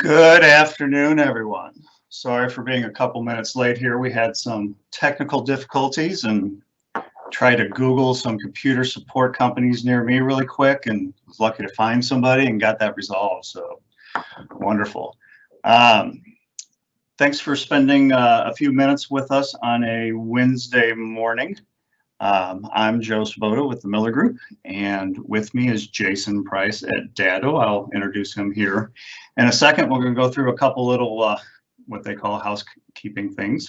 Good afternoon, everyone. Sorry for being a couple minutes late here. We had some technical difficulties and tried to Google some computer support companies near me really quick and was lucky to find somebody and got that resolved. So wonderful. Um, Thanks for spending a few minutes with us on a Wednesday morning. I'm Joe Svoboda with the Miller Group, and with me is Jason Price at Datto. I'll introduce him here in a second. We're going to go through a couple little what they call housekeeping things.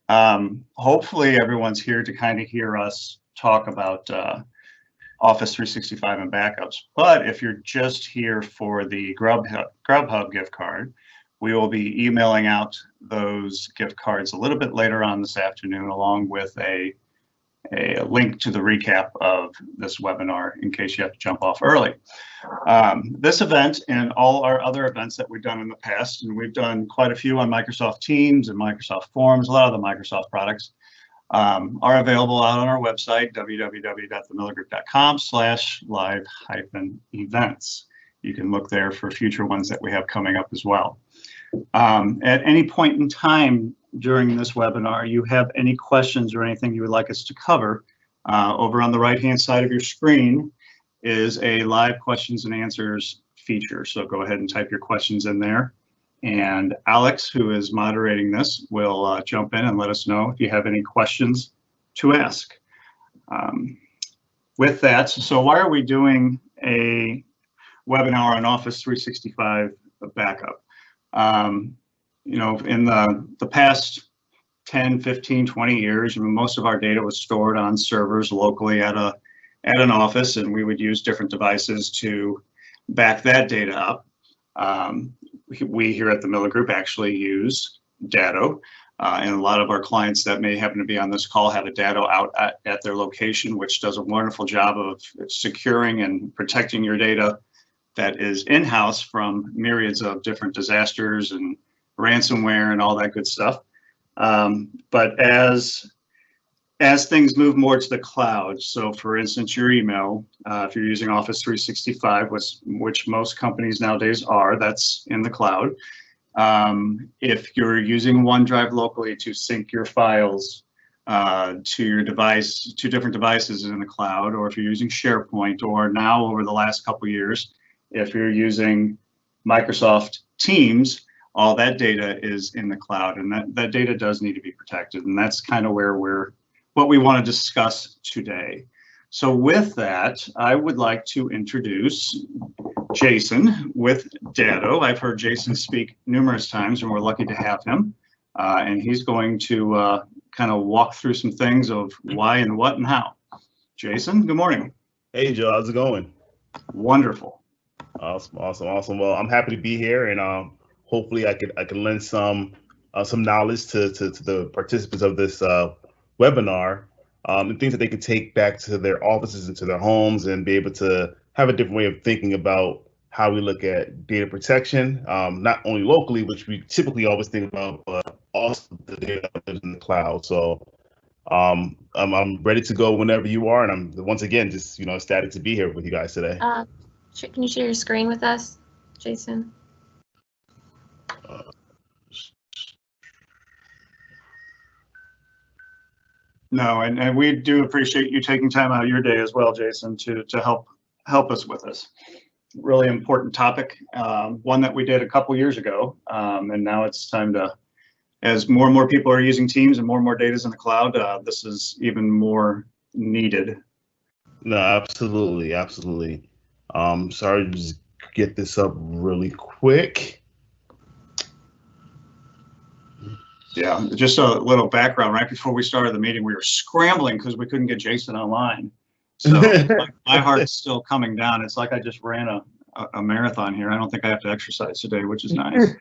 Hopefully everyone's here to kind of hear us talk about Office 365 and backups. But if you're just here for the Grubhub gift card, we will be emailing out those gift cards a little bit later on this afternoon, along with a link to the recap of this webinar in case you have to jump off early. This event and all our other events that we've done in the past, and we've done quite a few on Microsoft Teams and Microsoft Forms, a lot of the Microsoft products, are available out on our website, www.themillergroup.com/live-events. You can look there for future ones that we have coming up as well. At any point in time during this webinar, you have any questions or anything you would like us to cover, over on the right-hand side of your screen is a live questions and answers feature. So go ahead and type your questions in there. And Alex, who is moderating this, will jump in and let us know if you have any questions to ask. With that, so why are we doing a webinar on Office 365 backup? You know, in the past 10, 15, 20 years, most of our data was stored on servers locally at an office, and we would use different devices to back that data up. We here at the Miller Group actually use Datto, and a lot of our clients that may happen to be on this call have a Datto out at their location, which does a wonderful job of securing and protecting your data that is in-house from myriads of different disasters and ransomware and all that good stuff. But as things move more to the cloud, so for instance, your email, if you're using Office 365, which most companies nowadays are, that's in the cloud. If you're using OneDrive locally to sync your files to your device, to different devices in the cloud, or if you're using SharePoint, or now over the last couple of years, if you're using Microsoft Teams, all that data is in the cloud, and that data does need to be protected. And that's kind of what we want to discuss today. So with that, I would like to introduce Jason with Datto. I've heard Jason speak numerous times, and we're lucky to have him. And he's going to kind of walk through some things of why and what and how. Jason, good morning. Hey, Joe, how's it going? Wonderful. Awesome. Well, I'm happy to be here, and hopefully I can lend some knowledge to the participants of this webinar, and things that they could take back to their offices and to their homes, and be able to have a different way of thinking about how we look at data protection, not only locally, which we typically always think about, but also the data that lives in the cloud. So I'm ready to go whenever you are, and I'm once again just ecstatic to be here with you guys today. Can you share your screen with us, Jason? No, and we do appreciate you taking time out of your day as well, Jason, to help us with this really important topic, one that we did a couple years ago, and now it's time to, as more and more people are using Teams and more data is in the cloud, this is even more needed. No, absolutely. Sorry to just get this up really quick. Yeah, just a little background. Right before we started the meeting, we were scrambling because we couldn't get Jason online. So my heart's still coming down. It's like I just ran a marathon here. I don't think I have to exercise today, which is nice.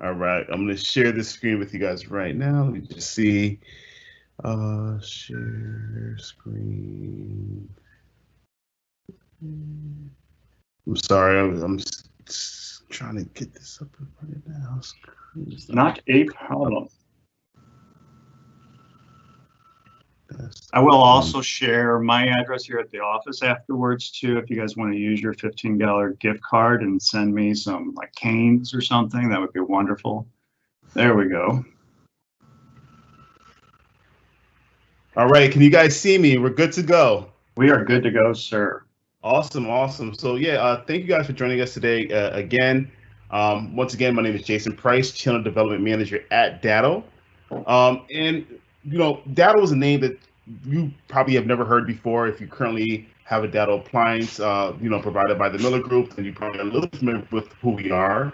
All right, I'm going to share this screen with you guys right now. Let me just see. Share screen. I'm sorry, I'm just trying to get this up right now. Not a problem. I will also share my address here at the office afterwards too. If you guys want to use your $15 gift card and send me some like canes or something, that would be wonderful. There we go. All right, can you guys see me? We're good to go. We are good to go, sir. Awesome, awesome. So yeah, thank you guys for joining us today again. Once again, my name is Jason Price, Channel Development Manager at Datto. And you know, Datto is a name that you probably have never heard before. If you currently have a Datto appliance, you know, provided by the Miller Group, then you probably are a little familiar with who we are.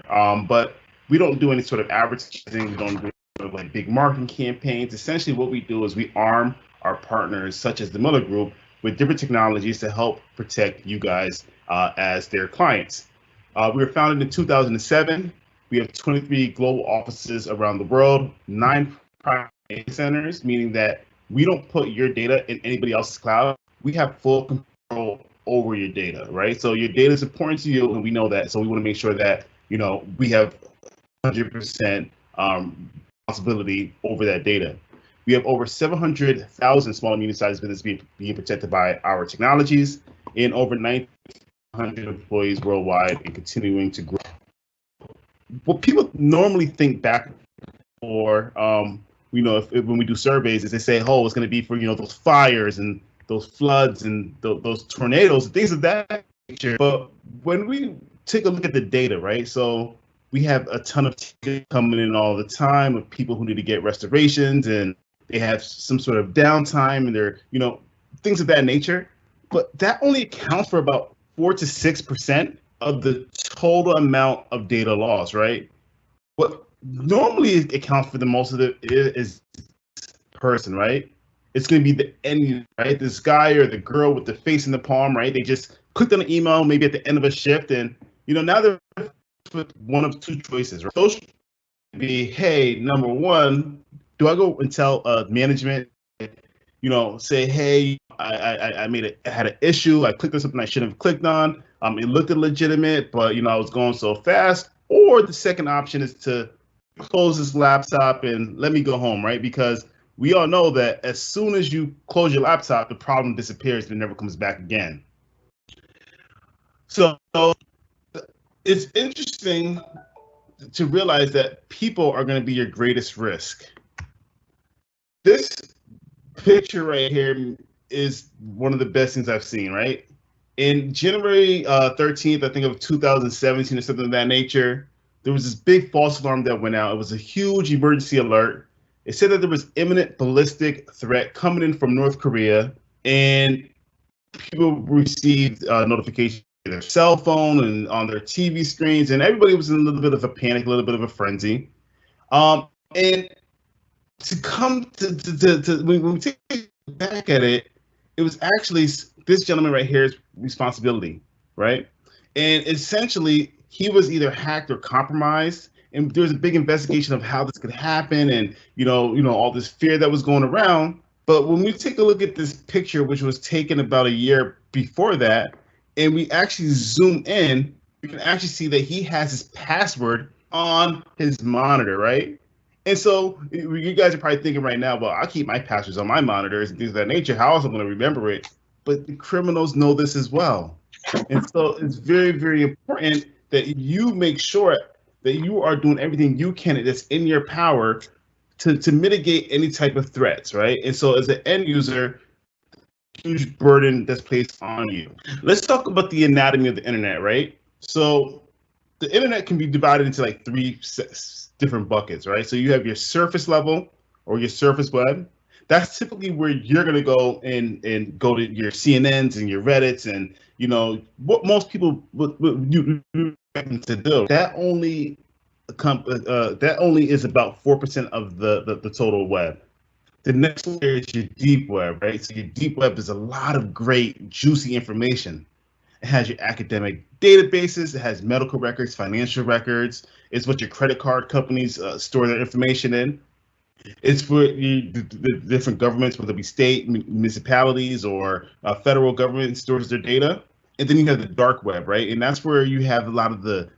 But we don't do any sort of advertising. We don't do sort of like big marketing campaigns. Essentially, what we do is we arm our partners, such as the Miller Group, with different technologies to help protect you guys as their clients. We were founded in 2007. We have 23 global offices around the world, 9 private data centers, meaning that we don't put your data in anybody else's cloud. We have full control over your data, right? So your data is important to you, and we know that. So we want to make sure that, you know, we have 100% responsibility over that data. We have over 700,000 small and medium-sized businesses being protected by our technologies, and over 900 employees worldwide, and continuing to grow. What people normally think back for, you know, when we do surveys, is they say, "Oh, it's going to be for, you know, those fires and those floods and those tornadoes, things of that nature." But when we take a look at the data, right? So we have a ton of tickets coming in all the time of people who need to get restorations, and they have some sort of downtime, and they're, you know, things of that nature. But that only accounts for about 4 to 6% of the total amount of data loss, right? What normally accounts for the most of it is person, right? It's going to be the end user, right? This guy or the girl with the face in the palm, right? They just clicked on an email maybe at the end of a shift, and, you know, now they're with one of two choices, right? Those be, hey, number one, do I go and tell management, you know, say, hey, I had an issue. I clicked on something I shouldn't have clicked on. It looked legitimate, but, you know, I was going so fast. Or the second option is to close this laptop and let me go home, right? Because we all know that as soon as you close your laptop, the problem disappears and never comes back again. So it's interesting to realize that people are going to be your greatest risk. This picture right here is one of the best things I've seen, right? In January 13th, I think of 2017 or something of that nature, there was this big false alarm that went out. It was a huge emergency alert. It said that there was imminent ballistic threat coming in from North Korea, and people received notifications on their cell phone and on their TV screens, and everybody was in a little bit of a panic, a little bit of a frenzy. And to come to when we take back at it, it was actually this gentleman right here's responsibility, right? And essentially, he was either hacked or compromised, and there was a big investigation of how this could happen, and you know all this fear that was going around. But when we take a look at this picture, which was taken about a year before that, and we actually zoom in, we can actually see that he has his password on his monitor, right? And so you guys are probably thinking right now, well, I keep my passwords on my monitors and things of that nature. How else am I going to remember it? But the criminals know this as well. And so it's very, very important that you make sure that you are doing everything you can that's in your power to mitigate any type of threats, right? And so as an end user, huge burden that's placed on you. Let's talk about the anatomy of the internet, right? So the internet can be divided into like 3 different buckets, right? So you have your surface level or your surface web. That's typically where you're going to go and go to your CNNs and your Reddits and, you know, what most people would you expect to do. That only is about 4% of the total web. The next layer is your deep web, right? So your deep web is a lot of great, juicy information. It has your academic databases. It has medical records, financial records. It's what your credit card companies store their information in. It's for the different governments, whether it be state, municipalities, or federal government stores their data. And then you have the dark web, right? And that's where you have a lot of the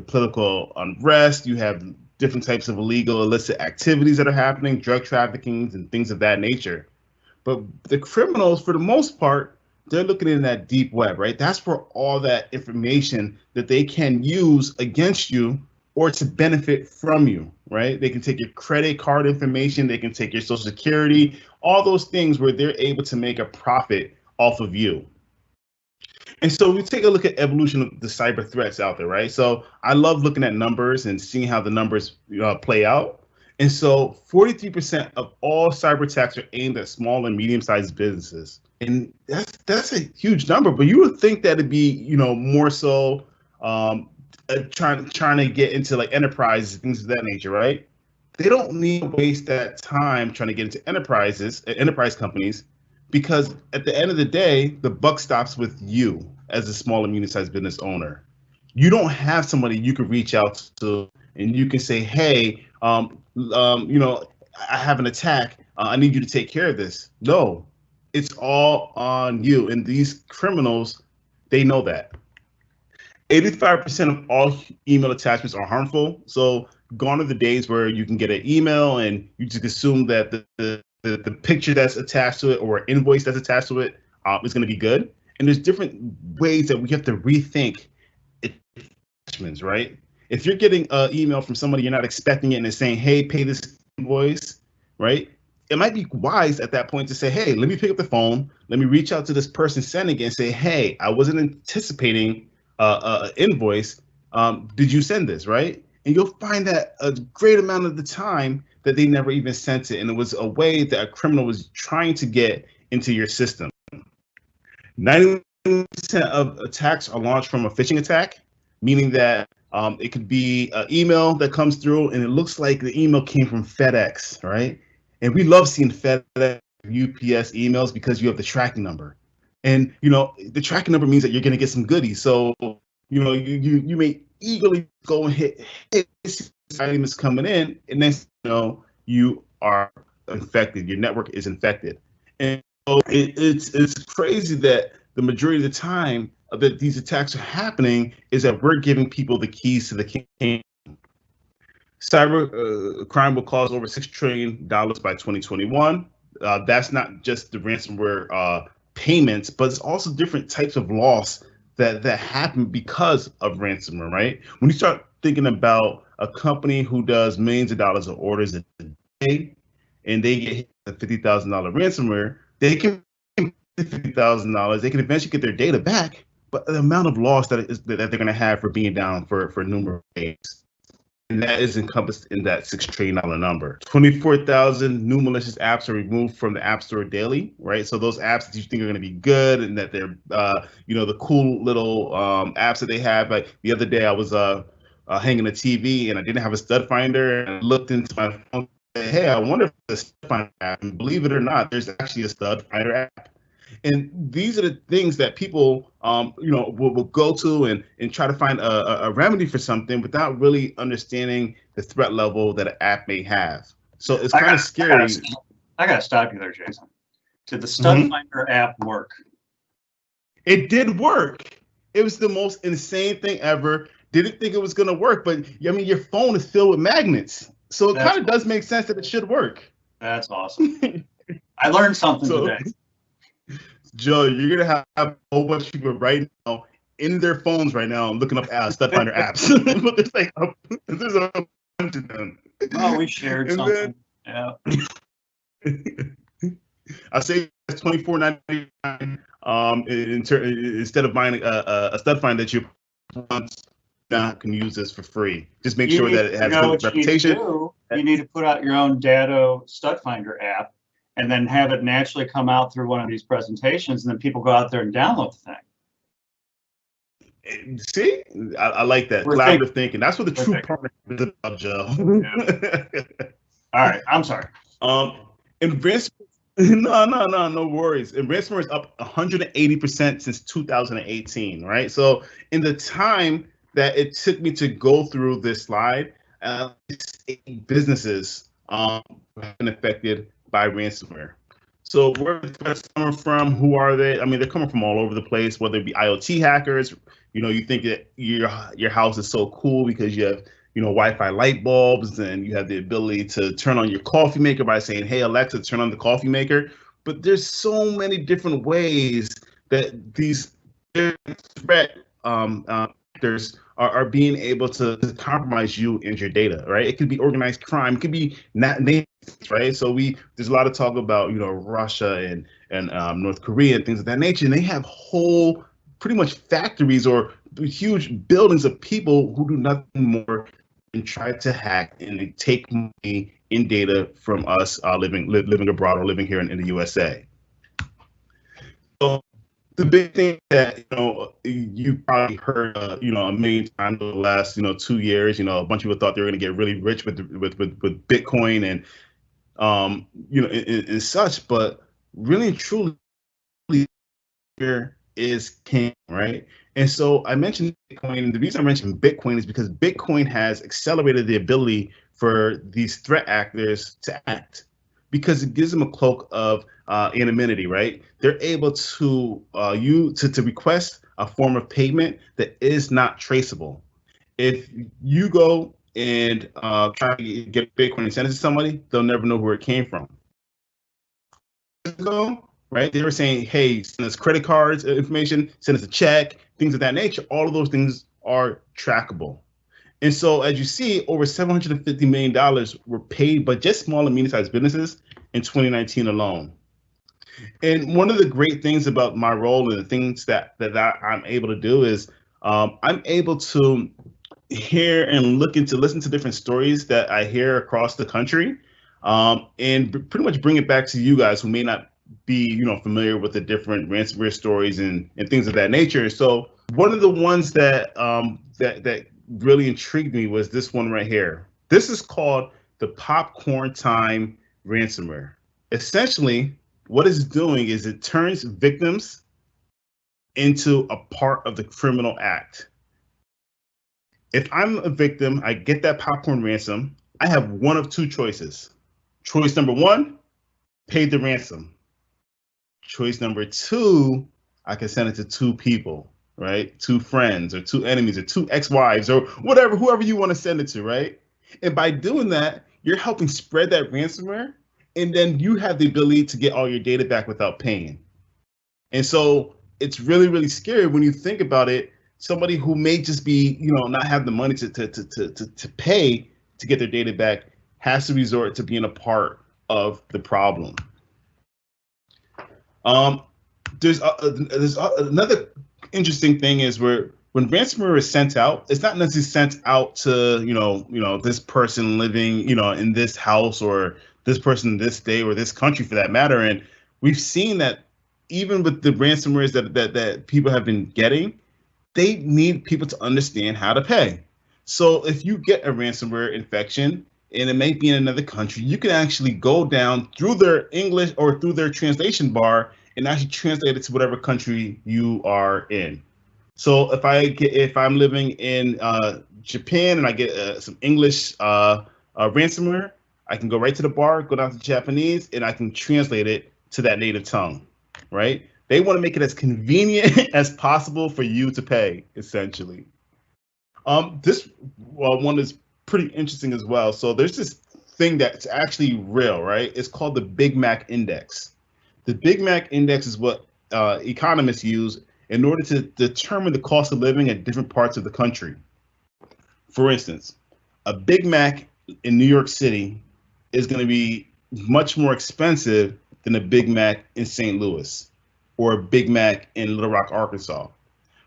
political unrest. You have different types of illegal, illicit activities that are happening, drug trafficking, and things of that nature. But the criminals, for the most part, they're looking in that deep web, right? That's where all that information that they can use against you or to benefit from you, right? They can take your credit card information, they can take your social security, all those things where they're able to make a profit off of you. And so we take a look at evolution of the cyber threats out there, right? So I love looking at numbers and seeing how the numbers play out. And so 43% of all cyber attacks are aimed at small and medium-sized businesses. And that's a huge number, but you would think that it'd be, more so trying to get into like enterprises, things of that nature, right? They don't need to waste that time trying to get into enterprise companies, because at the end of the day, the buck stops with you as a small and medium-sized business owner. You don't have somebody you can reach out to and you can say, hey, I have an attack. I need you to take care of this. No, it's all on you. And these criminals, they know that. 85% of all email attachments are harmful. So gone are the days where you can get an email and you just assume that the picture that's attached to it or an invoice that's attached to it is going to be good. And there's different ways that we have to rethink attachments, right? If you're getting an email from somebody you're not expecting it and it's saying, hey, pay this invoice, right? It might be wise at that point to say, hey, let me pick up the phone. Let me reach out to this person sending it and say, hey, I wasn't anticipating an invoice. Did you send this, right? And you'll find that a great amount of the time that they never even sent it. And it was a way that a criminal was trying to get into your system. 90% of attacks are launched from a phishing attack, meaning that it could be an email that comes through and it looks like the email came from FedEx, right? And we love seeing FedEx, UPS emails because you have the tracking number. And, the tracking number means that you're going to get some goodies. So, you may eagerly go and hit, hey, this item is coming in, and then you are infected. Your network is infected. And so it's crazy that the majority of the time that these attacks are happening is that we're giving people the keys to the kingdom. Cyber crime will cost over $6 trillion by 2021. That's not just the ransomware payments, but it's also different types of loss that happen because of ransomware, right? When you start thinking about a company who does millions of dollars of orders a day and they get hit with a $50,000 ransomware, they can $50,000. They can eventually get their data back, but the amount of loss that they're going to have for being down for numerous days. And that is encompassed in that $6 trillion number. 24,000 new malicious apps are removed from the App Store daily, right? So those apps that you think are going to be good and that they're, the cool little apps that they have. Like the other day, I was hanging a TV and I didn't have a stud finder, and I looked into my phone and said, hey, I wonder if the stud finder app. And believe it or not, there's actually a stud finder app. And these are the things that people, will go to and try to find a remedy for something without really understanding the threat level that an app may have. So it's kind of scary. I got to stop you there, Jason. Did the Stud Finder app work? It did work. It was the most insane thing ever. Didn't think it was going to work, but I mean, your phone is filled with magnets. So it kind of does make sense that it should work. That's awesome. I learned something today. Joe, you're going to have a whole bunch of people right now in their phones right now looking up Stud Finder apps. But there's a bunch of them. Oh, we shared something. Yeah. I say it's $24.99 instead of buying a Stud Finder that you now can use this for free. Just make sure that it has a good reputation. You need to put out your own Datto Stud Finder app and then have it naturally come out through one of these presentations, and then people go out there and download the thing. See, I like that collaborative thinking. That's what the true partner is about, Joe. Yeah. All right, I'm sorry. And ransomware, no worries. And ransomware is up 180% since 2018, right? So in the time that it took me to go through this slide, businesses have been affected by ransomware. So where are the threats coming from? Who are they? I mean, they're coming from all over the place, whether it be IoT hackers. You think that your house is so cool because you have, Wi-Fi light bulbs, and you have the ability to turn on your coffee maker by saying, hey, Alexa, turn on the coffee maker. but there's so many different ways that these threat actors are being able to compromise you and your data, right? It could be organized crime, it could be not names, right? So there's a lot of talk about Russia and North Korea and things of that nature, and they have whole pretty much factories or huge buildings of people who do nothing more than try to hack and take money in data from us living abroad or living here in the USA. So the big thing that you probably heard a million times over the last 2 years, a bunch of people thought they were going to get really rich with Bitcoin and and such, but really and truly here is king, right? And so I mentioned Bitcoin, and the reason I mentioned Bitcoin is because Bitcoin has accelerated the ability for these threat actors to act, because it gives them a cloak of anonymity, right? They're able to to request a form of payment that is not traceable. If you go and try to get Bitcoin and send it to somebody, they'll never know where it came from. Right? They were saying, hey, send us credit cards information, send us a check, things of that nature. All of those things are trackable. And so, as you see, over $750 million were paid by just small and medium-sized businesses in 2019 alone. And one of the great things about my role and the things that I'm able to do is I'm able to hear and listen to different stories that I hear across the country, and pretty much bring it back to you guys who may not be familiar with the different ransomware stories and things of that nature. So one of the ones that that really intrigued me was this one right here. This is called the popcorn time ransomware. Essentially, what it's doing is it turns victims into a part of the criminal act. If I'm a victim, I get that popcorn ransom, I have one of two choices. Choice number one, pay the ransom. Choice number two, I can send it to two people, right? Two friends or two enemies or two ex-wives or whatever, whoever you want to send it to, right? And by doing that, you're helping spread that ransomware, and then you have the ability to get all your data back without paying. And so it's really, really scary when you think about it. Somebody who may just be, not have the money to pay to get their data back has to resort to being a part of the problem. There's another interesting thing is where when ransomware is sent out, it's not necessarily sent out to this person living in this house or this person this day or this country for that matter. And we've seen that even with the ransomwares that people have been getting, they need people to understand how to pay. So if you get a ransomware infection and it may be in another country, you can actually go down through their English or through their translation bar and actually translate it to whatever country you are in. So if I'm living in Japan and I get some English ransomware, I can go right to the bar, go down to Japanese, and I can translate it to that native tongue, right? They want to make it as convenient as possible for you to pay, essentially. This one is pretty interesting as well. So there's this thing that's actually real, right? It's called the Big Mac Index. The Big Mac Index is what economists use in order to determine the cost of living at different parts of the country. For instance, a Big Mac in New York City is going to be much more expensive than a Big Mac in St. Louis or a Big Mac in Little Rock, Arkansas,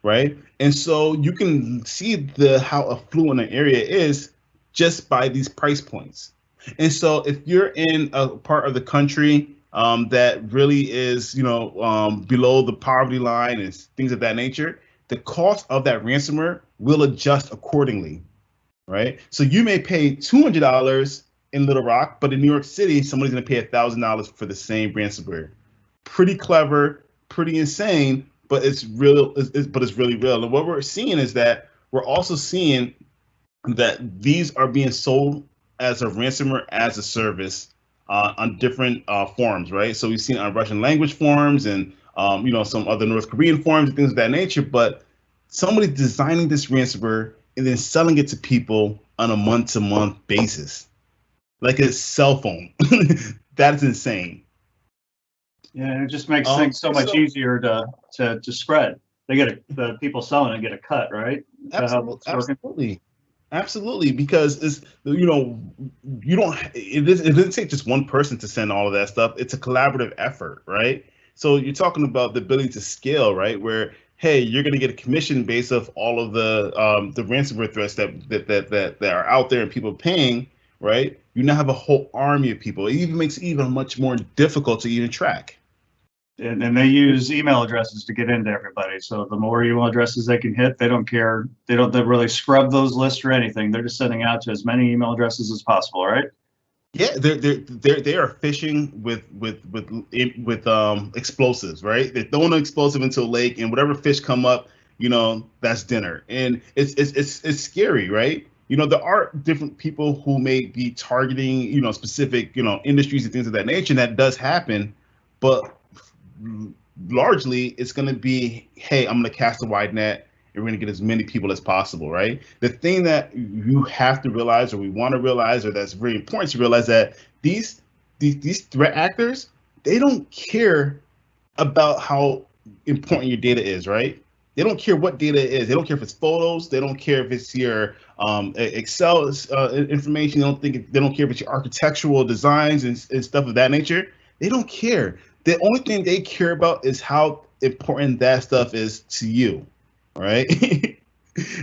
right? And so you can see how affluent an area is just by these price points. And so if you're in a part of the country that really is, below the poverty line and things of that nature, the cost of that ransomware will adjust accordingly, right? So you may pay $200 in Little Rock, but in New York City, somebody's going to pay $1,000 for the same ransomware. Pretty clever, pretty insane, but it's real. But it's really real. And what we're seeing is that we're also seeing that these are being sold as a ransomware as a service on different forums, right? So we've seen on Russian language forums and some other North Korean forums and things of that nature. But somebody's designing this ransomware and then selling it to people on a month-to-month basis, like a cell phone. That is insane. Yeah, it just makes things so much easier to spread. They get the people selling it get a cut, right? Is that how it's working? Absolutely, because it's, you don't, it doesn't take just one person to send all of that stuff. It's a collaborative effort, right? So you're talking about the ability to scale, right? Where, hey, you're going to get a commission based off all of the ransomware threats that are out there and people paying, right? You now have a whole army of people. It even makes it even much more difficult to even track. And they use email addresses to get into everybody. So the more email addresses they can hit, they don't care. They don't really scrub those lists or anything. They're just sending out to as many email addresses as possible, right? Yeah, they are fishing with explosives, right? They're throwing an explosive into a lake, and whatever fish come up, that's dinner. And it's scary, right? There are different people who may be targeting, specific, industries and things of that nature, and that does happen. But largely, it's going to be, hey, I'm going to cast a wide net, and we're going to get as many people as possible, right? The thing that you have to realize, or we want to realize, or that's very important to realize, that these threat actors, they don't care about how important your data is, right? They don't care what data it is. They don't care if it's photos. They don't care if it's your Excel information. They don't care if it's your architectural designs and stuff of that nature. They don't care. The only thing they care about is how important that stuff is to you, right?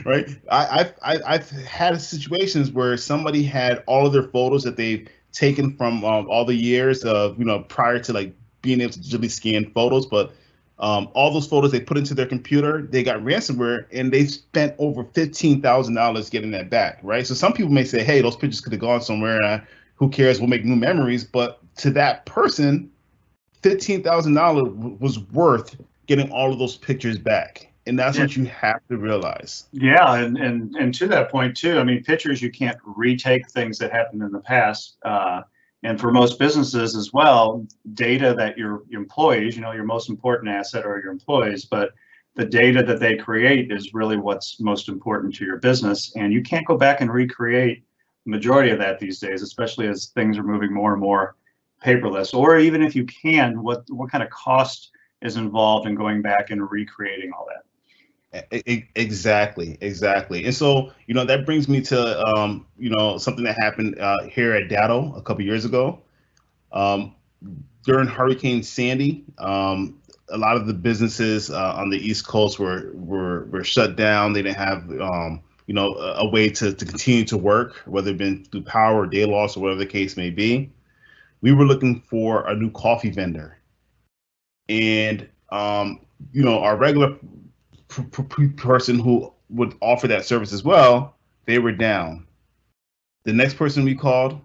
Right. I've had situations where somebody had all of their photos that they've taken from all the years of prior to like being able to digitally scan photos, but all those photos they put into their computer, they got ransomware, and they spent over $15,000 getting that back, right? So some people may say, hey, those pictures could have gone somewhere, and who cares? We'll make new memories. But to that person, $15,000 was worth getting all of those pictures back. And that's what you have to realize. Yeah, and to that point too, I mean, pictures, you can't retake things that happened in the past. And for most businesses as well, data that your employees, your most important asset are your employees, but the data that they create is really what's most important to your business. And you can't go back and recreate the majority of that these days, especially as things are moving more and more paperless. Or even if you can, what kind of cost is involved in going back and recreating all that? Exactly. And so, that brings me to, something that happened here at Datto a couple years ago. During Hurricane Sandy, a lot of the businesses on the East Coast were shut down. They didn't have, a way to continue to work, whether it been through power or day loss or whatever the case may be. We were looking for a new coffee vendor, and our regular person who would offer that service as well, they were down. The next person we called,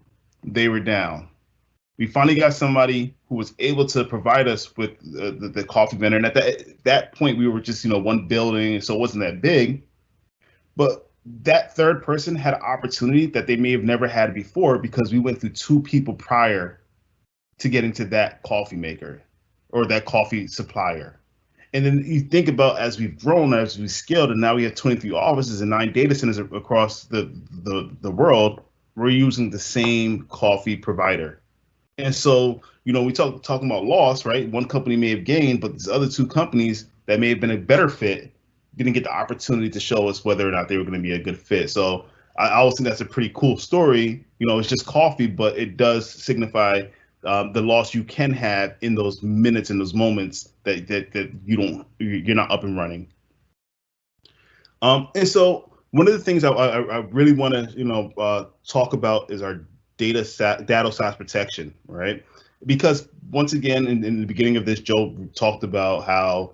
they were down. We finally got somebody who was able to provide us with the coffee vendor. And at that point, we were just, one building, so it wasn't that big. But that third person had an opportunity that they may have never had before, because we went through two people prior to getting to that coffee maker or that coffee supplier. And then you think about, as we've grown, as we've scaled, and now we have 23 offices and 9 data centers across the world, we're using the same coffee provider. And so, we talking about loss, right? One company may have gained, but these other two companies that may have been a better fit didn't get the opportunity to show us whether or not they were going to be a good fit. So I always think that's a pretty cool story. It's just coffee, but it does signify the loss you can have in those minutes, in those moments that you're not up and running. And so one of the things I really want to talk about is our data SaaS protection, right? Because once again, in the beginning of this, Joe talked about how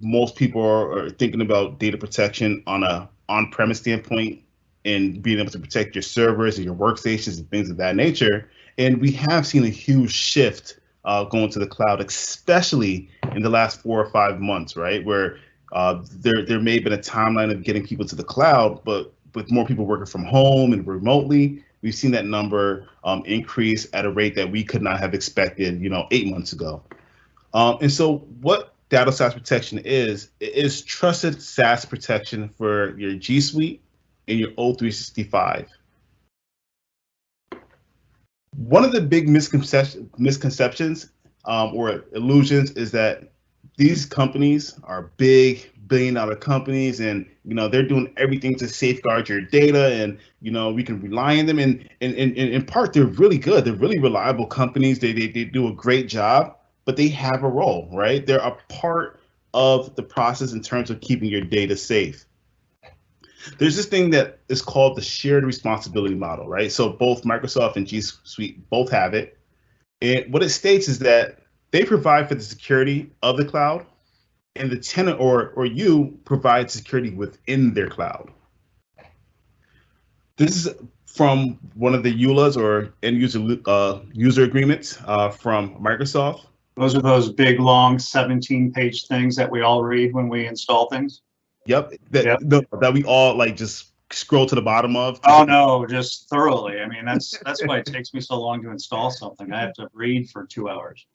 most people are thinking about data protection on a on-premise standpoint and being able to protect your servers and your workstations and things of that nature. And we have seen a huge shift going to the cloud, especially in the last 4 or 5 months, right? Where there may have been a timeline of getting people to the cloud, but with more people working from home and remotely, we've seen that number increase at a rate that we could not have expected, 8 months ago. And so what Datto SaaS protection is, it is trusted SaaS protection for your G Suite and your O365. One of the big misconceptions or illusions is that these companies are big billion-dollar companies, and they're doing everything to safeguard your data, and we can rely on them. And in part, they're really good. They're really reliable companies. They do a great job, but they have a role, right? They're a part of the process in terms of keeping your data safe. There's this thing that is called the shared responsibility model, right? So both Microsoft and G Suite both have it. And what it states is that they provide for the security of the cloud, and the tenant or you provide security within their cloud. This is from one of the EULAs, or end user agreements from Microsoft. Those are those big, long 17-page things that we all read when we install things. Yep, that we all like just scroll to the bottom of. Oh no, just thoroughly. I mean, that's why it takes me so long to install something. I have to read for 2 hours.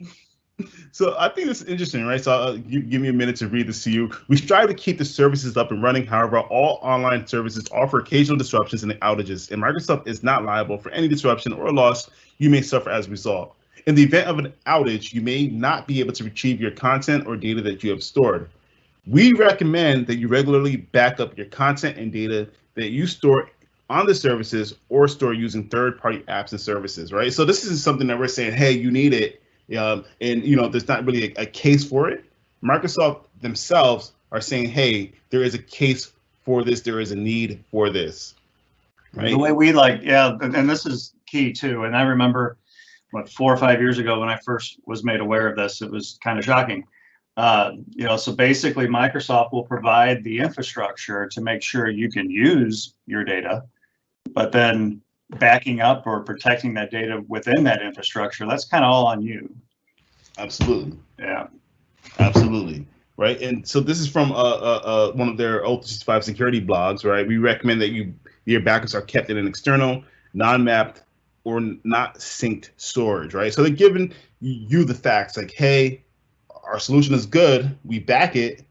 So I think it's interesting, right? So you give me a minute to read this to you. We strive to keep the services up and running. However, all online services offer occasional disruptions and outages, and Microsoft is not liable for any disruption or loss you may suffer as a result. In the event of an outage, you may not be able to retrieve your content or data that you have stored. We recommend that you regularly back up your content and data that you store on the services or store using third-party apps and services, right? So this isn't something that we're saying, hey, you need it. And there's not really a case for it. Microsoft themselves are saying, hey, there is a case for this. There is a need for this. Right. The way we and this is key too. And I remember 4 or 5 years ago when I first was made aware of this, it was kind of shocking. So basically Microsoft will provide the infrastructure to make sure you can use your data, but then backing up or protecting that data within that infrastructure, that's kind of all on you. Absolutely. Yeah. Absolutely. Right. And so this is from one of their Ultra 365 security blogs, right? We recommend that your backups are kept in an external, non-mapped, or not synced storage, right? So they're giving you the facts like, hey, our solution is good, we back it,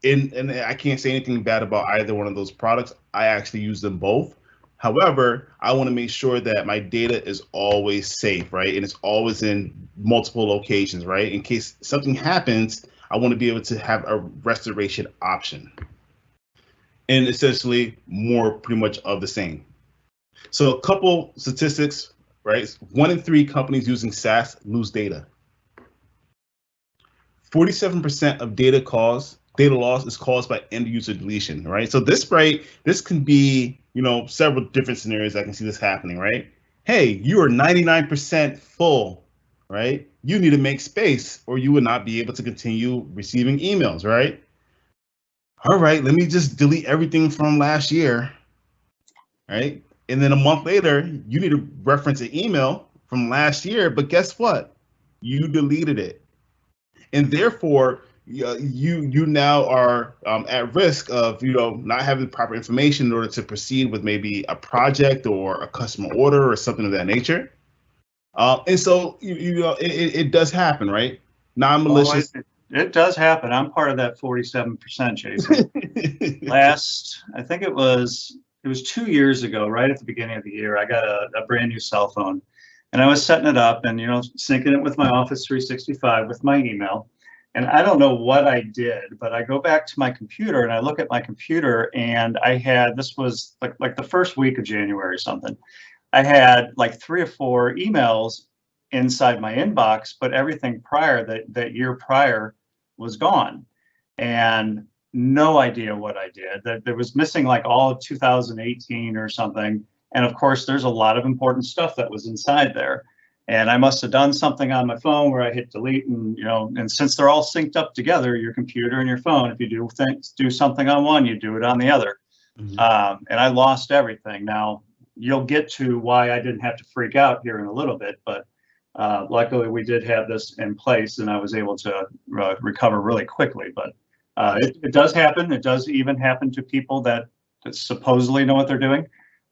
and I can't say anything bad about either one of those products. I actually use them both. However, I want to make sure that my data is always safe, right? And it's always in multiple locations, right? In case something happens, I want to be able to have a restoration option. And essentially pretty much of the same. So a couple statistics, right? 1 in 3 companies using SaaS lose data. 47% of data loss is caused by end user deletion, right? So this can be, several different scenarios. I can see this happening, right? Hey, you are 99% full, right? You need to make space or you would not be able to continue receiving emails, right? All right, let me just delete everything from last year, right? And then a month later, you need to reference an email from last year, but guess what? You deleted it. And therefore, you now are at risk of not having the proper information in order to proceed with maybe a project or a customer order or something of that nature. And so it does happen, right? Non-malicious. Oh, it does happen. I'm part of that 47%, Jason. I think it was 2 years ago, right at the beginning of the year, I got a brand new cell phone. And I was setting it up and, syncing it with my Office 365 with my email. And I don't know what I did, but I go back to my computer and I look at my computer and this was like the first week of January or something. I had like 3 or 4 emails inside my inbox, but everything prior that year prior was gone. And no idea what I did. That there was missing like all of 2018 or something. And of course, there's a lot of important stuff that was inside there. And I must have done something on my phone where I hit delete, and and since they're all synced up together, your computer and your phone, if you do something on one, you do it on the other. Mm-hmm. And I lost everything. Now you'll get to why I didn't have to freak out here in a little bit, but luckily we did have this in place, and I was able to recover really quickly. But it does happen. It does even happen to people that supposedly know what they're doing.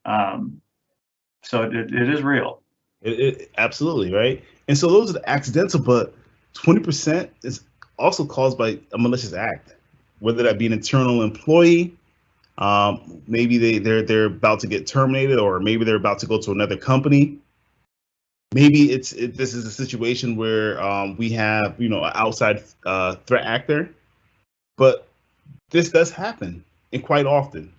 So it is real. It absolutely, right? And so those are the accidental, but 20% is also caused by a malicious act, whether that be an internal employee, maybe they're about to get terminated, or maybe they're about to go to another company. Maybe this is a situation where we have an outside threat actor, but this does happen and quite often.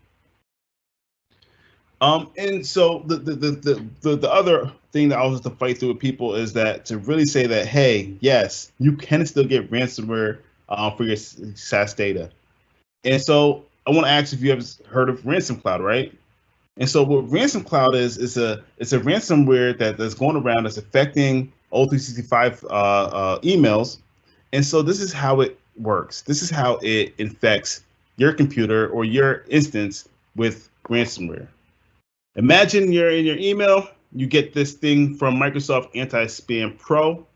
And so the other thing that I was to fight through with people is that to really say that, hey, yes, you can still get ransomware for your SaaS data. And so I want to ask if you have heard of Ransom Cloud, right? And so what Ransom Cloud is it's a ransomware that's going around that's affecting O365 emails. And so this is how it works. This is how it infects your computer or your instance with ransomware. Imagine you're in your email, you get this thing from Microsoft Anti-Spam Pro,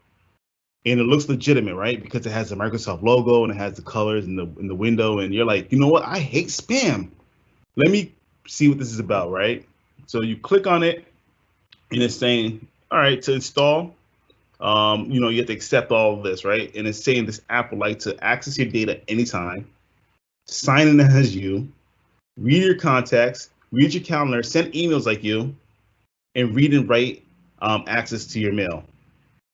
and it looks legitimate, right? Because it has the Microsoft logo and it has the colors in the window, and you're like, you know what? I hate spam. Let me see what this is about, right? So you click on it, and it's saying, all right, to install, you have to accept all of this, right? And it's saying this app would like to access your data anytime, sign in as you, read your contacts, read your calendar, send emails like you, and read and write access to your mail.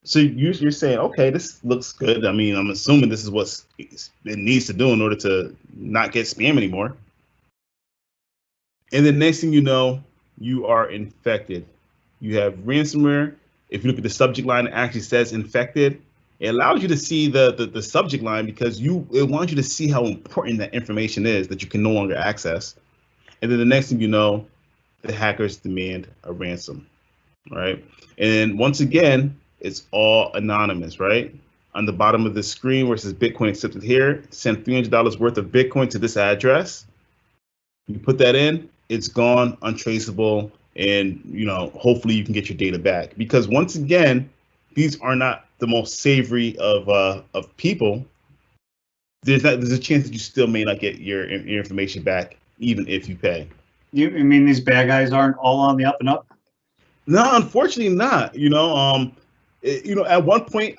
So you're saying, okay, this looks good. I mean, I'm assuming this is what it needs to do in order to not get spam anymore. And the next thing you know, you are infected. You have ransomware. If you look at the subject line, it actually says infected. It allows you to see the subject line because it wants you to see how important that information is that you can no longer access. And then the next thing you know, the hackers demand a ransom, right? And once again, it's all anonymous, right? On the bottom of the screen where it says Bitcoin accepted here, send $300 worth of Bitcoin to this address. You put that in, it's gone, untraceable, and hopefully you can get your data back. Because once again, these are not the most savory of people. There's a chance that you still may not get your information back, even if you pay. You mean these bad guys aren't all on the up and up? No, unfortunately not. At one point,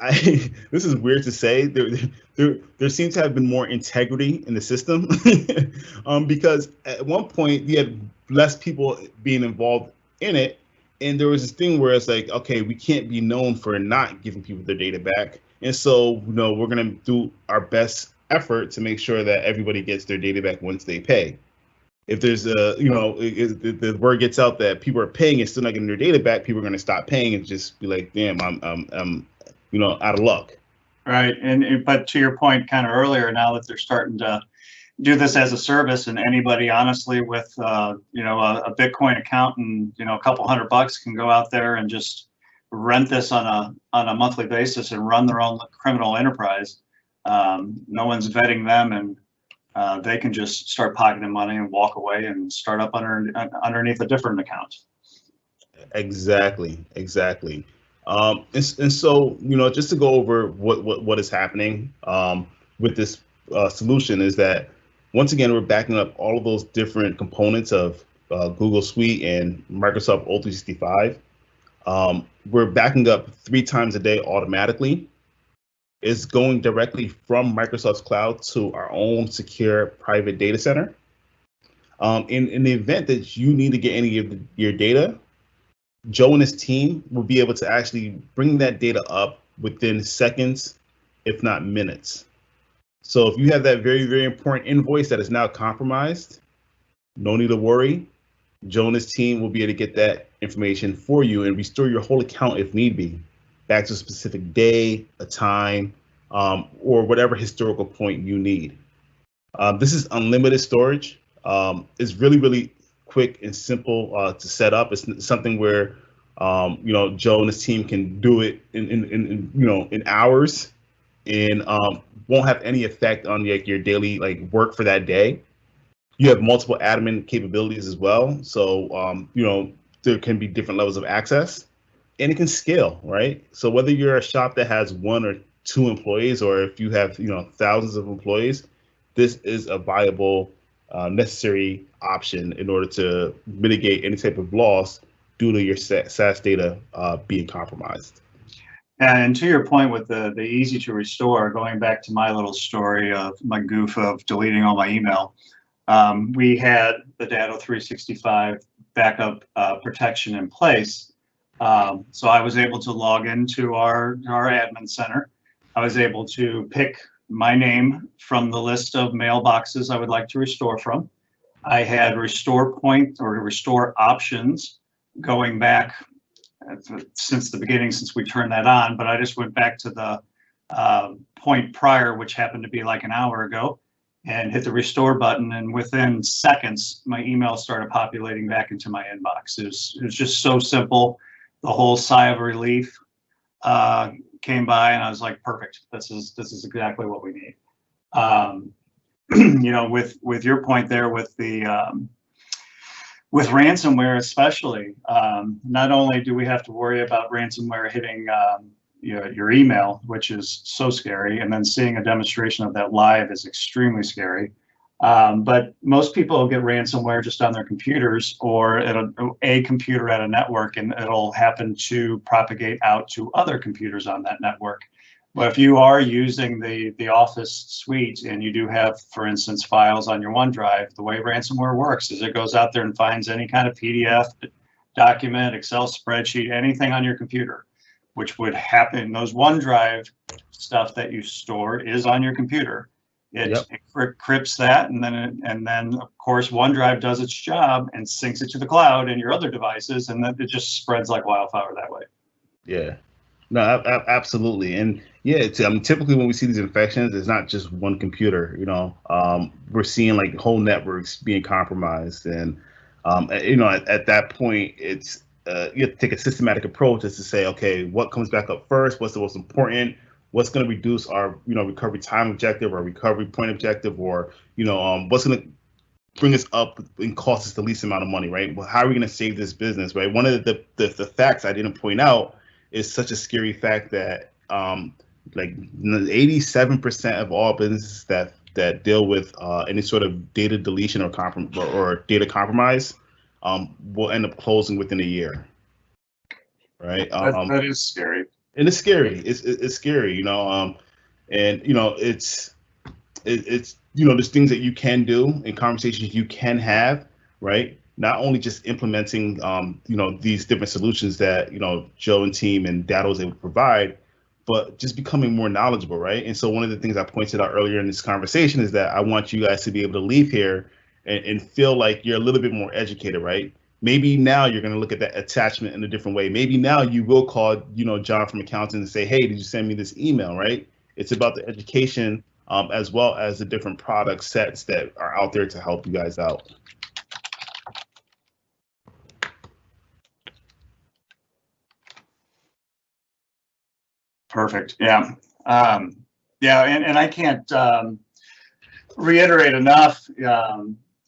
this is weird to say, there seems to have been more integrity in the system, because at one point you had less people being involved in it, and there was this thing where it's like, okay, we can't be known for not giving people their data back, and so we're gonna do our best effort to make sure that everybody gets their data back once they pay. If there's if the word gets out that people are paying and still not getting their data back, people are going to stop paying and just be like, damn, I'm out of luck. Right. But to your point kind of earlier, now that they're starting to do this as a service, and anybody honestly with a Bitcoin account and a couple $100 can go out there and just rent this on a monthly basis and run their own criminal enterprise. No one's vetting them, and they can just start pocketing money and walk away and start up underneath a different account. Exactly. And so, just to go over what is happening with this solution is that, once again, we're backing up all of those different components of Google Suite and Microsoft O365. We're backing up 3 times a day automatically. Is going directly from Microsoft's cloud to our own secure private data center. In the event that you need to get any of your data, Joe and his team will be able to actually bring that data up within seconds, if not minutes. So if you have that very, very important invoice that is now compromised, no need to worry. Joe and his team will be able to get that information for you and restore your whole account if need be, back to a specific day, a time, or whatever historical point you need. This is unlimited storage. It's really, really quick and simple to set up. It's something where Joe and his team can do it in hours, and won't have any effect on your daily work for that day. You have multiple admin capabilities as well, so there can be different levels of access. And it can scale, right? So whether you're a shop that has 1 or 2 employees, or if you have thousands of employees, this is a viable, necessary option in order to mitigate any type of loss due to your SaaS data being compromised. And to your point with the easy to restore, going back to my little story of my goof of deleting all my email, we had the Datto 365 backup protection in place. So I was able to log into our admin center. I was able to pick my name from the list of mailboxes I would like to restore from. I had restore point or restore options going back since the beginning, since we turned that on, but I just went back to the point prior, which happened to be like an hour ago, and hit the restore button. And within seconds, my email started populating back into my inbox. It was just so simple. The whole sigh of relief came by, and I was like, perfect. This is exactly what we need. You know, with your point there, with the with ransomware especially, not only do we have to worry about ransomware hitting your email, which is so scary, and then seeing a demonstration of that live is extremely scary. But most people will get ransomware just on their computers or at a computer at a network, and it'll happen to propagate out to other computers on that network. But if you are using the Office suite and you do have, for instance, files on your OneDrive, the way ransomware works is it goes out there and finds any kind of PDF document, Excel spreadsheet, anything on your computer, which would happen. Those OneDrive stuff that you stored is on your computer. It encrypts that, and then of course OneDrive does its job and syncs it to the cloud and your other devices, and then it just spreads like wildfire that way. Yeah. No, absolutely. And yeah, typically when we see these infections, it's not just one computer, you know, we're seeing like whole networks being compromised. And, you know, at that point, it's, you have to take a systematic approach as to say, okay, what comes back up first? What's the most important? What's going to reduce our, you know, recovery time objective or recovery point objective, or, you know, what's going to bring us up and cost us the least amount of money, right? Well, how are we going to save this business, right? One of the facts I didn't point out is such a scary fact that like 87% of all businesses that deal with any sort of data deletion or data compromise will end up closing within a year, right? That is scary. And it's scary. It's scary, you know. And you know, it's you know, there's things that you can do and conversations you can have, right? Not only just implementing, you know, these different solutions that, you know, Joe and team and Datto is able to provide, but just becoming more knowledgeable, right? And so one of the things I pointed out earlier in this conversation is that I want you guys to be able to leave here and feel like you're a little bit more educated, right? Maybe now you're going to look at that attachment in a different way. Maybe now you will call, you know, John from accounting and say, hey, did you send me this email, right? It's about the education as well as the different product sets that are out there to help you guys out. Perfect. Yeah. Yeah. And I can't reiterate enough.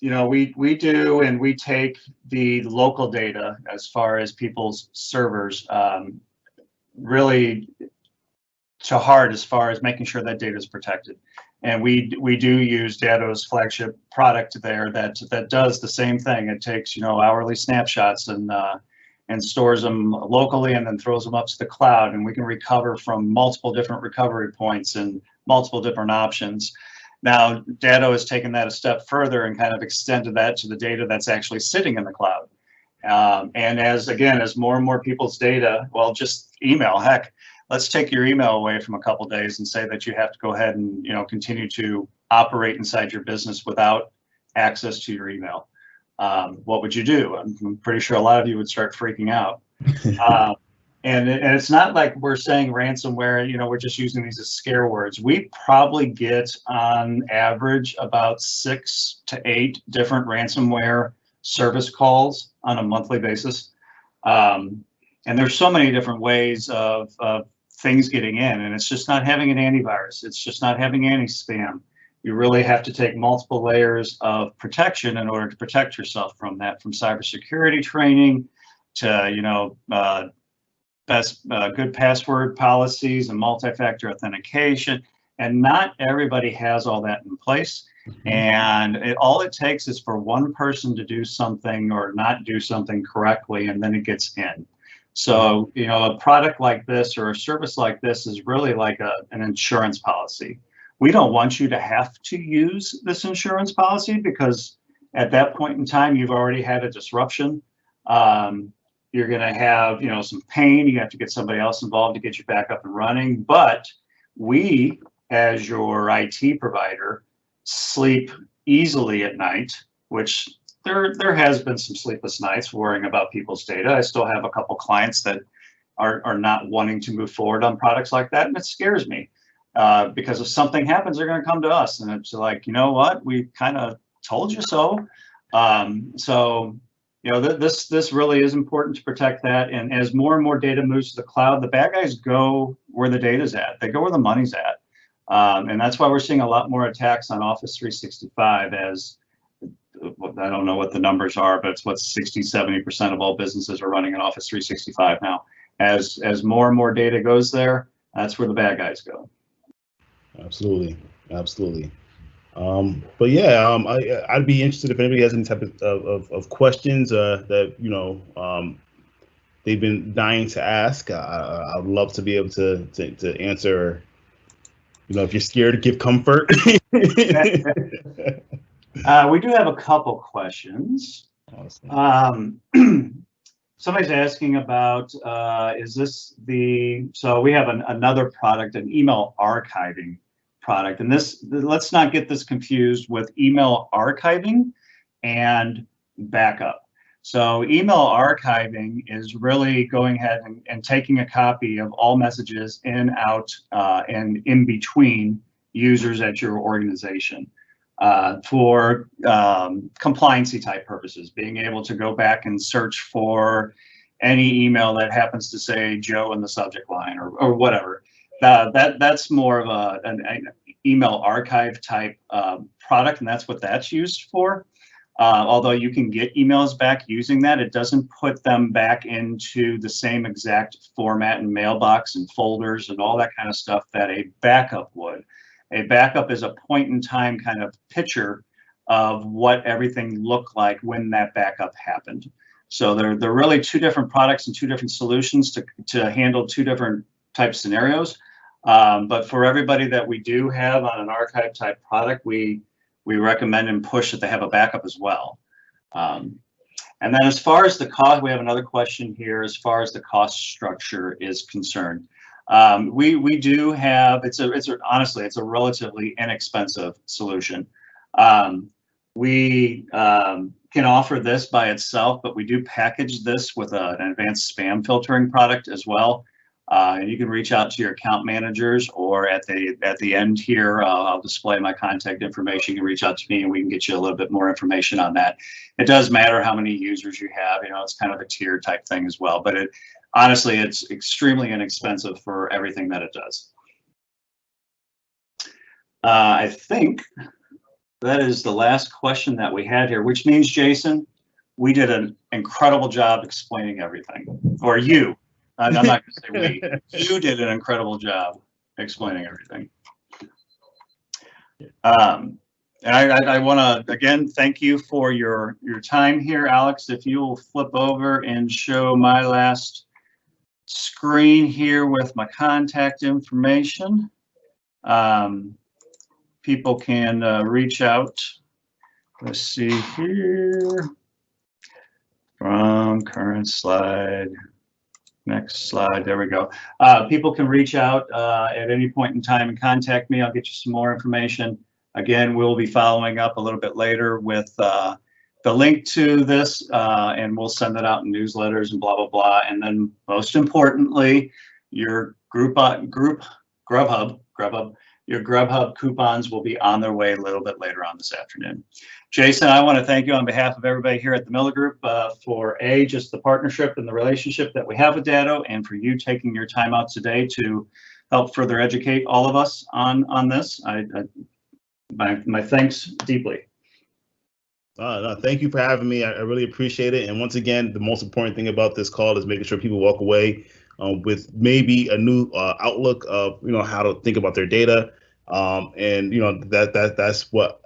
You know, we do, and we take the local data as far as people's servers really to heart as far as making sure that data is protected. And we do use Datto's flagship product there that does the same thing. It takes, you know, hourly snapshots and stores them locally and then throws them up to the cloud, and we can recover from multiple different recovery points and multiple different options. Now, Datto has taken that a step further and kind of extended that to the data that's actually sitting in the cloud. And as more and more people's data, well, just email, heck, let's take your email away from a couple of days and say that you have to go ahead and, you know, continue to operate inside your business without access to your email. What would you do? I'm pretty sure a lot of you would start freaking out. And it's not like we're saying ransomware, you know, we're just using these as scare words. We probably get on average about 6 to 8 different ransomware service calls on a monthly basis. And there's so many different ways of things getting in, and it's just not having an antivirus. It's just not having anti-spam. You really have to take multiple layers of protection in order to protect yourself from that, from cybersecurity training to, you know, good password policies and multi-factor authentication. And not everybody has all that in place. Mm-hmm. And all it takes is for one person to do something or not do something correctly, and then it gets in. So, you know, a product like this or a service like this is really like an insurance policy. We don't want you to have to use this insurance policy because at that point in time, you've already had a disruption. You You're going to have, some pain. You have to get somebody else involved to get you back up and running. But we, as your IT provider, sleep easily at night, which there has been some sleepless nights worrying about people's data. I still have a couple clients that are not wanting to move forward on products like that, and it scares me because if something happens, they're going to come to us, and it's like, you know what, we kind of told you so. This really is important to protect that. And as more and more data moves to the cloud, the bad guys go where the data's at. They go where the money's at. And that's why we're seeing a lot more attacks on Office 365 as, I don't know what the numbers are, but it's what 60-70% of all businesses are running in Office 365 now. As more and more data goes there, that's where the bad guys go. Absolutely. But yeah, I'd be interested if anybody has any type of questions that they've been dying to ask. I'd love to be able to answer. If you're scared, give comfort. We do have a couple questions. Awesome. Somebody's asking about, so we have another product, an email archiving product. And let's not get this confused with email archiving and backup. So email archiving is really going ahead and taking a copy of all messages in, out, and in between users at your organization. For compliancy type purposes, being able to go back and search for any email that happens to say Joe in the subject line or whatever. That's more of an email archive type product, and that's what that's used for. Although you can get emails back using that, it doesn't put them back into the same exact format and mailbox and folders and all that kind of stuff that a backup would. A backup is a point in time kind of picture of what everything looked like when that backup happened. So they're really two different products and two different solutions to handle two different type scenarios. But for everybody that we do have on an archive type product, we recommend and push that they have a backup as well. And then as far as the cost, we have another question here as far as the cost structure is concerned. We do have, honestly, it's a relatively inexpensive solution. We can offer this by itself, but we do package this with an advanced spam filtering product as well. And you can reach out to your account managers, or at the end here, I'll display my contact information. You can reach out to me and we can get you a little bit more information on that. It does matter how many users you have, it's kind of a tier type thing as well, but honestly, it's extremely inexpensive for everything that it does. I think that is the last question that we had here, which means, Jason, we did an incredible job explaining everything. Or you. I'm not going to say we. You did an incredible job explaining everything. And I want to, again, thank you for your time here, Alex. If you will flip over and show my last screen here with my contact information. People can reach out. Let's see here. From current slide. Next slide. There we go. People can reach out at any point in time and contact me. I'll get you some more information. Again, we'll be following up a little bit later with the link to this, and we'll send it out in newsletters and blah, blah, blah. And then most importantly, your your Grubhub coupons will be on their way a little bit later on this afternoon. Jason, I want to thank you on behalf of everybody here at the Miller Group for just the partnership and the relationship that we have with Datto, and for you taking your time out today to help further educate all of us on this. My thanks deeply. No, thank you for having me. I really appreciate it. And once again, the most important thing about this call is making sure people walk away with maybe a new outlook of how to think about their data, and that's what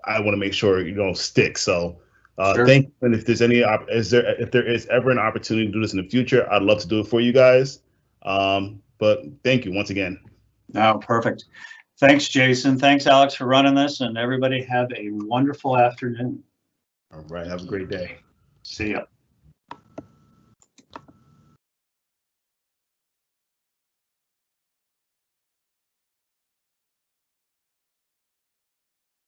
I want to make sure sticks. So Sure. Thank you. And if there's if there is ever an opportunity to do this in the future, I'd love to do it for you guys. But thank you once again. No, perfect. Thanks, Jason. Thanks, Alex, for running this, and everybody have a wonderful afternoon. All right, have a great day. See ya.